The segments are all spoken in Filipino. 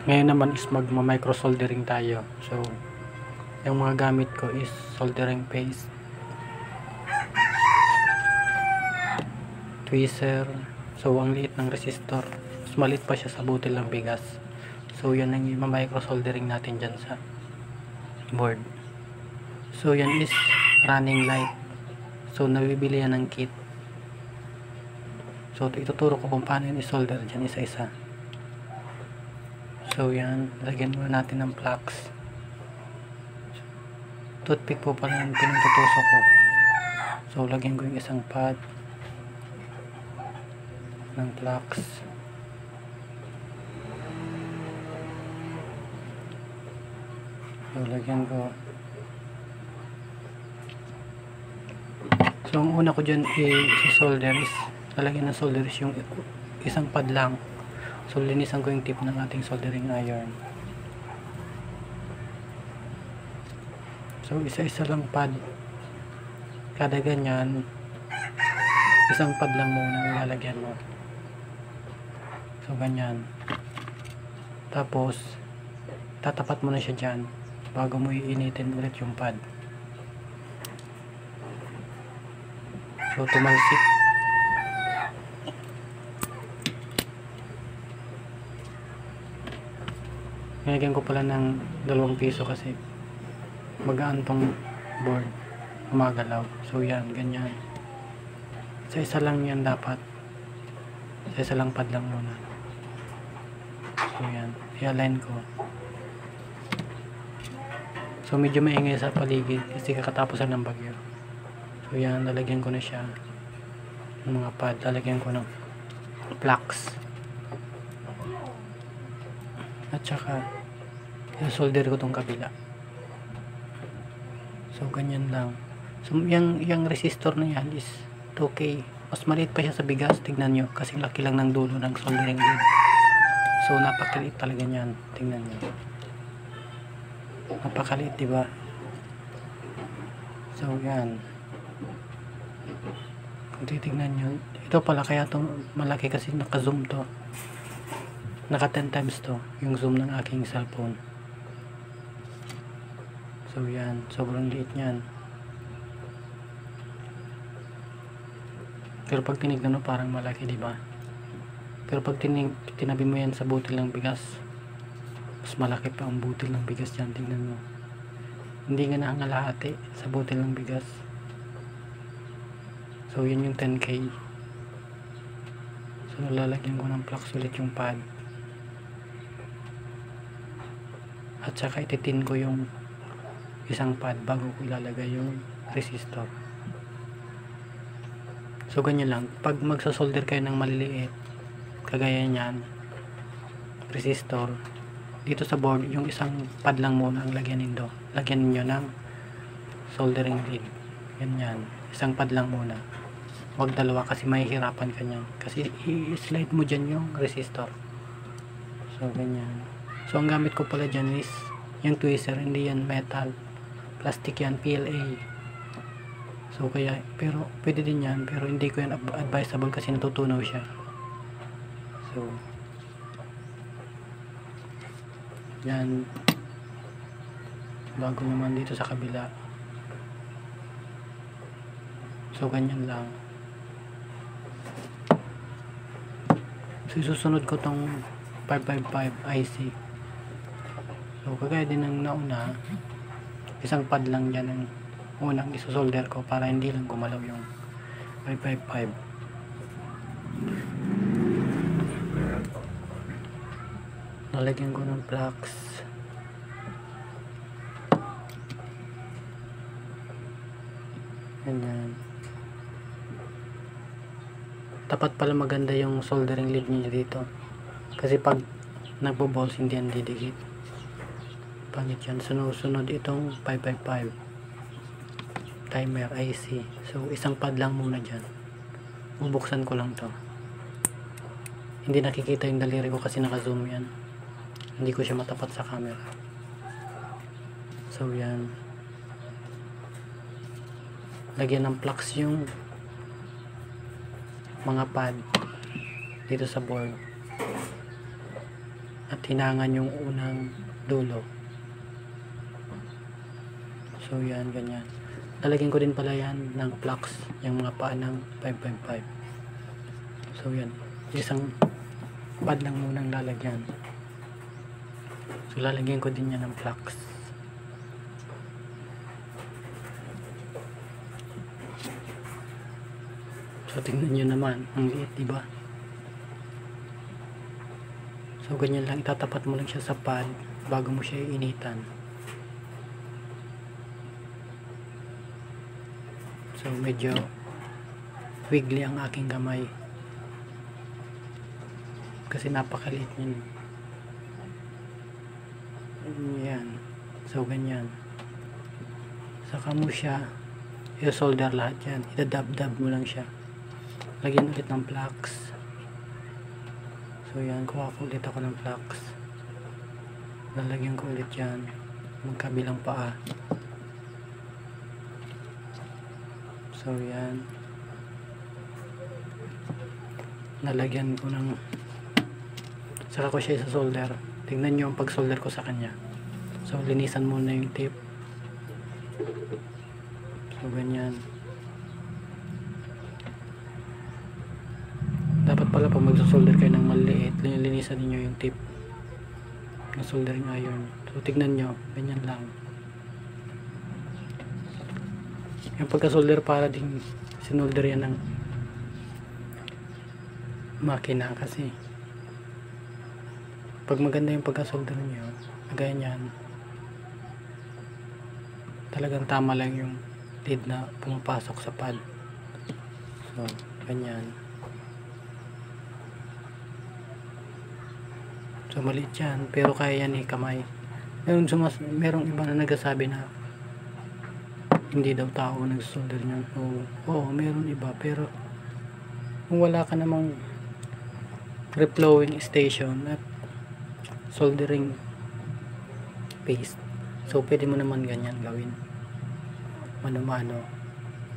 Ngayon naman is micro soldering tayo. So yung mga gamit ko is soldering paste, tweezer. So ang liit ng resistor, mas maliit pa siya sa butil ng bigas. So yan ang micro soldering natin dyan sa board. So yan is running light. So nabibili yan ng kit. So ituturo ko kung paano yung isolder dyan isa-isa. So yan, lagyan muna natin ng flux. Toothpick po pala yung pinututusok ko. So lagyan ko yung isang pad ng flux. So lagyan ko. So ang una ko dyan i-solder is, lalagyan ng solder is yung isang pad lang. So linisan ko yung tip ng ating soldering iron. So isa-isa lang pad. Kada ganyan, isang pad lang muna ang lalagyan mo. So ganyan. Tapos tatapat mo na siya dyan bago mo iinitin ulit yung pad. So tumalsik. Nilagyan ko pala ng 2 piso kasi magaan tong board, gumagalaw. So yan, ganyan. Sa isa lang yan dapat. Sa isa lang pad lang muna. So yan, i-align ko. So medyo maingay sa paligid kasi kakatapusan ng bagyo. So yan, lalagyan ko na siya ng mga pad. Lalagyan ko ng flux. At saka i-solder ko tong kabila. So ganyan lang. So yung resistor na yan is 2K. Mas maliit pa siya sa bigas. Tignan nyo, kasi laki lang ng dulo ng soldering lead. So napakaliit talaga niyan. Tingnan nyo, napakaliit, diba? So yan, kung titignan nyo, ito pala kaya itong malaki kasi naka-zoom to, naka 10 times to yung zoom ng aking cellphone. So yan, sobrang liit nyan. Pero pag tinignan mo parang malaki, diba? Pero pag tinabi mo yan sa butil ng bigas, mas malaki pa ang butil ng bigas dyan. Tingnan mo, hindi nga nahangalahati sa butil ng bigas. So yun yung 10K. So lalagyan ko ng flux ulit yung pad. At saka ititin ko yung isang pad bago ko ilalagay yung resistor. So ganyan lang. Pag magsasolder kayo ng maliliit, kagaya nyan, resistor, dito sa board, yung isang pad lang muna ang lagyan nindo. Lagyan niyo ng soldering lead. Ganyan. Isang pad lang muna. Huwag dalawa kasi mahihirapan ka niyan. Kasi i-slide mo dyan yung resistor. So ganyan. So ang gamit ko pala dyan is yung tweezer. Hindi yan metal. Plastic yan. PLA. So kaya, pero pwede din yan. Pero hindi ko yan advisable kasi natutunaw siya. So yan, bago naman dito sa kabila. So ganyan lang. So susunod ko tong 555 IC. So kagaya din ng nauna, isang pad lang dyan ang unang isusolder ko para hindi lang gumalaw yung 555. Lalagyan ko ng flux. Ganyan. Dapat pala maganda yung soldering lead niya dito. Kasi pag nagbo-balls hindi yan didikit. Pangit yan. Sunod itong 555 timer IC. So isang pad lang muna dyan. Bubuksan ko lang to. Hindi nakikita yung daliri ko kasi naka-zoom yan. Hindi ko siya matapat sa camera. So yan, lagyan ng flux yung mga pad dito sa board. at hinangan yung unang dulo. So yan, ganyan. Lalagyan ko din pala yan ng flux, yung mga paa ng 5.5. So yan, isang pad lang munang lalagyan. So lalagyan ko din yan ng flux. So tingnan nyo naman, ang liit, diba? So ganyan lang, itatapat mo lang siya sa pad bago mo siya iinitan. So medyo wiggly ang aking kamay kasi napakaliit niyan. Yan. So ganyan. Saka mo siya i-solder lahat yan. Idadab-dab mo lang siya. Lagyan ulit ng flux. So yan, kuha ko ulit ako ng flux. Lalagyan ko ulit yan ng kabilang paa. So yan, nalagyan ko ng, saka ko siya sa solder. Tingnan nyo ang pag solder ko sa kanya. So linisan muna yung tape. So ganyan. Dapat pala pag magsasolder kayo ng maliit, linisan niyo yung tip na soldering iron. So tignan nyo, ganyan lang. Yung pagka-solder para din sinolder yan ng makina kasi pag maganda yung pagka-solder nyo, kagaya nyan, talagang tama lang yung lead na pumapasok sa pad. So ganyan. So maliit yan, pero kaya yan kamay. Merong iba na nagsasabi na hindi daw tao nagsolder niyan. Oo, meron iba, pero kung wala ka namang reflowing station at soldering paste, so pwede mo naman ganyan gawin. Mano-mano,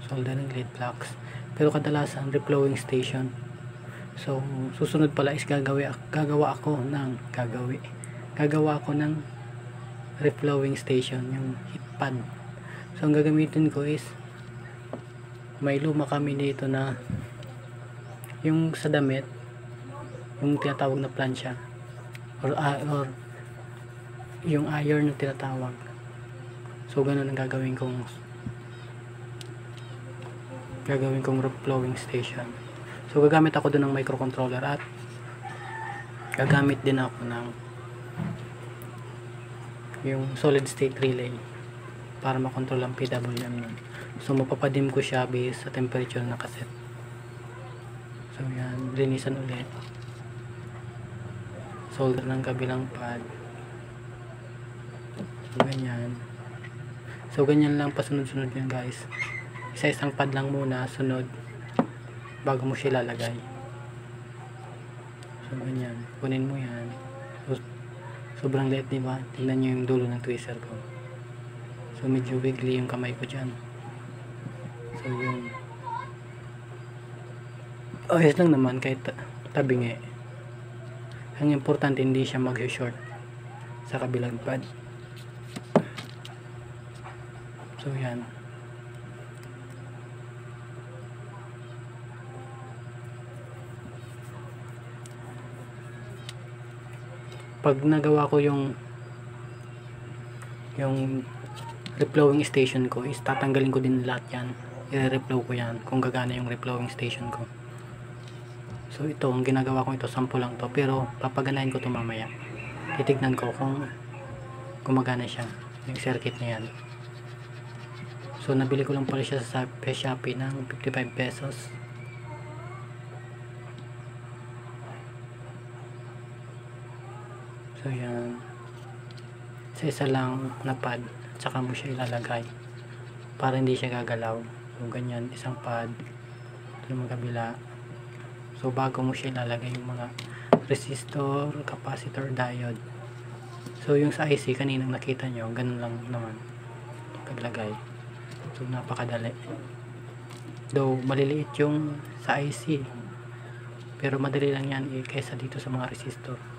soldering lead flux. Pero kadalasan reflowing station. So susunod pala is gagawa ako ng reflowing station, yung heat pad. So ang gagamitin ko is, may luma kami dito na yung sa damit, yung tinatawag na plancha or yung iron na tinatawag. So ganun ang gagawin kong reflowing station. So gagamit ako dun ng microcontroller at gagamit din ako ng yung solid state relay para makontrol ang PWM nun. So mapapadim ko siya based sa temperature na kaset. So yan, linisan ulit, solder ng kabilang pad. So ganyan. So ganyan lang pasunod-sunod yan guys. Isa-isang pad lang muna, sunod bago mo siya lalagay. So ganyan, kunin mo yan. So, sobrang liit, diba? Tingnan nyo yung dulo ng tweezer ko. So medyo wiggly yung kamay ko dyan. So yung ayos lang naman kahit tabingi. Ang importante hindi siya mag-short sa kabilang pad. So yan. Pag nagawa ko yung reflowing station ko, is tatanggalin ko din lahat yan. I-reflow ko yan kung gagana yung reflowing station ko. So ito, ang ginagawa ko ito, sample lang to, pero papaganahin ko ito mamaya. Titignan ko kung gumagana siya, yung circuit na yan. So nabili ko lang pala siya sa Shopee ng 55 pesos. So yan, isa lang na pad at saka mo siya ilalagay para hindi siya gagalaw. So ganyan, isang pad, ito naman kabila. So bago mo siya ilalagay yung mga resistor, capacitor, diode. So yung sa IC kaninang nakita nyo, ganun lang naman paglagay. So napakadali, though maliliit yung sa IC, pero madali lang yan kaysa dito sa mga resistor.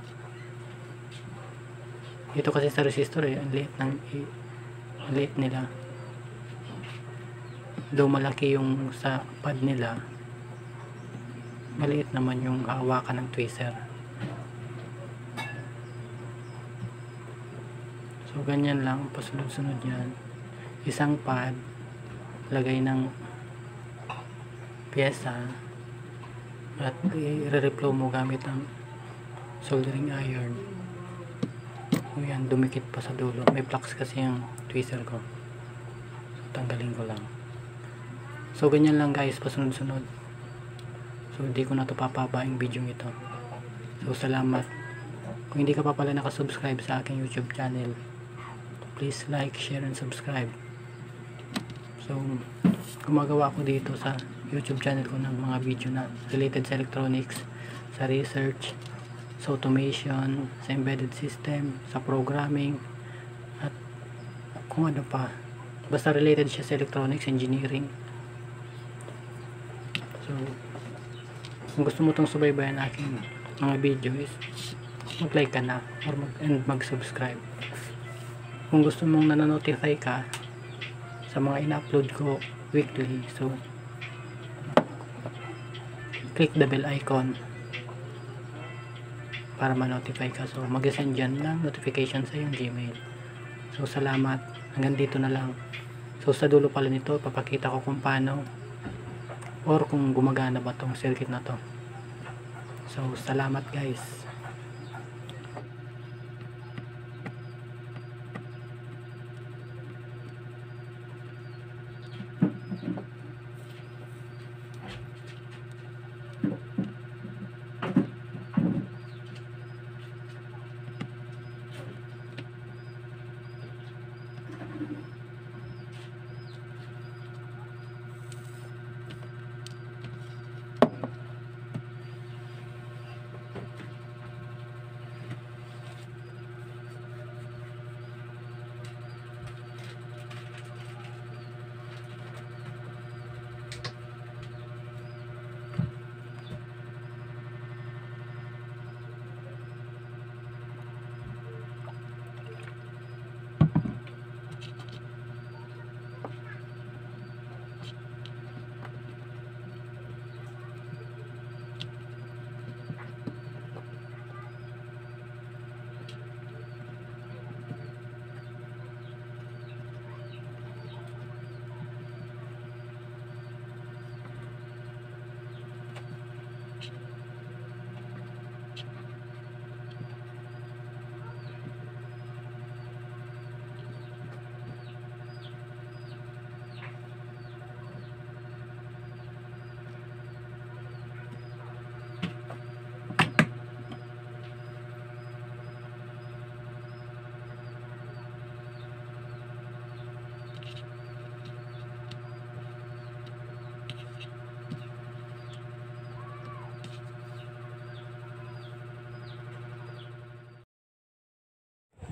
Dito kasi sa resistor ang liit ang liit nila. Though malaki yung sa pad nila, maliit naman yung hawakan ng tweezer. So ganyan lang, pasunod-sunod yan. Isang pad, lagay ng pyesa, at i-reflow mo gamit ang soldering iron. O yan, dumikit pa sa dulo. May flux kasi yung tweezer ko. So tanggalin ko lang. So ganyan lang guys, pasunod-sunod. So hindi ko na to papaba yung video ito. So salamat. Kung hindi ka pa pala nakasubscribe sa aking YouTube channel, please like, share, and subscribe. So gumagawa ako dito sa YouTube channel ko ng mga video na related sa electronics, sa research, sa automation, sa embedded system, sa programming, at kung ano pa. Basta related siya sa electronics, engineering. So kung gusto mo itong subaybayan aking mga video is mag-like ka na or mag-subscribe. Kung gusto mong nananotify ka sa mga ina-upload ko weekly, so click the bell icon para ma-notify ka. So mag-send dyan ng notification sa iyong Gmail. So salamat, hanggang dito na lang. So sa dulo pala nito, papakita ko kung paano or kung gumagana ba tong circuit na to. So salamat guys.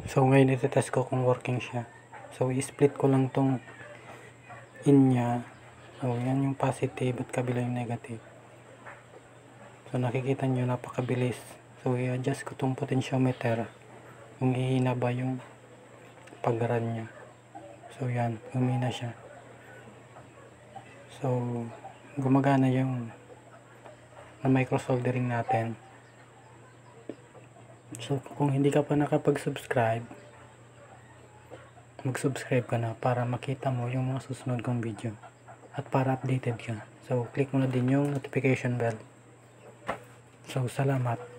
So ngayon itetest ko kung working siya. So i-split ko lang tong in nya. So yan yung positive at kabila yung negative. So nakikita nyo napakabilis. So i-adjust ko tong potentiometer kung ihina ba yung pag-run nya. So yan, humina siya. So gumagana yung na micro soldering natin. So kung hindi ka pa nakapag-subscribe, mag-subscribe ka na para makita mo yung mga susunod kong video at para updated ka. So click mo na din yung notification bell. So salamat.